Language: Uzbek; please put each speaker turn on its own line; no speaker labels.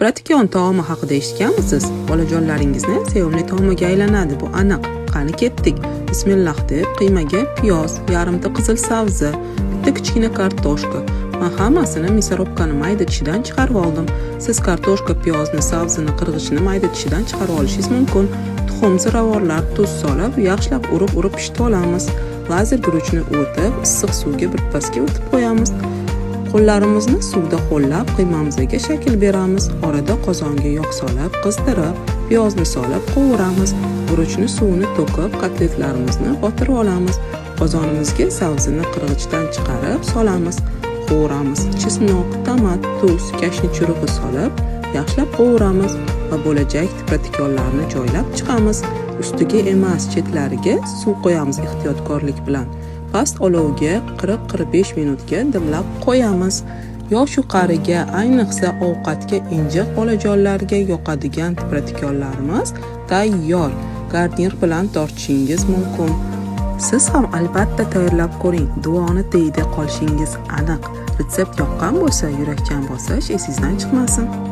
Tipratikon taomi haqida eshitganmisiz? Bolajonlaringizni sevimli taomiga aylanadi, bu aniq. Qani ketdik. Bismillah deb qiymaga piyoz, yarimta qizil sabzi, bitta kichkina kartoshka. Men hammasini misirobkani mayda tishidan chiqarib oldim. Siz kartoshka, piyozni, sabzini, qirg'ichni mayda tishidan chiqarib olishingiz mumkin. Tuxum, ziravorlar, tuz solib, yaxshilab urib pishitib olamiz. Lazer guruchni o'tib, issiq suvga birpasga o'tib qo'yamiz. Qo'llarimizni suvda ho'llab, qiymamizga shakl beramiz. Orada qozonga yog' solib, qizdirib, piyozni solib qovuramiz. Guruchni suvini to'kib, kotletlarimizni botirib olamiz. Qozonimizga sabzini qirg'ichdan chiqarib solamiz. Qovuramiz. Chesnok, tomat, tuz, kashni churug'i solib, yaxshilab qovuramiz va bo'lajak tipratikonlarni joylab chiqamiz. Ustiga emas, chetlariga suv qo'yamiz ehtiyotkorlik bilan. Past olovga 40-45 minutga dimlab qo'yamiz. Yosh-u qariga, ayniqsa ovqatga injiq bolajonlarga yoqadigan tipratikonlarimiz tayyor. Garnir bilan tortishingiz mumkin. Siz ham albatta tayyorlab ko'ring. Duoni deydi qolishingiz aniq. Retsept yoqqan bo'lsa, yurakchan bosish esingizdan chiqmasin.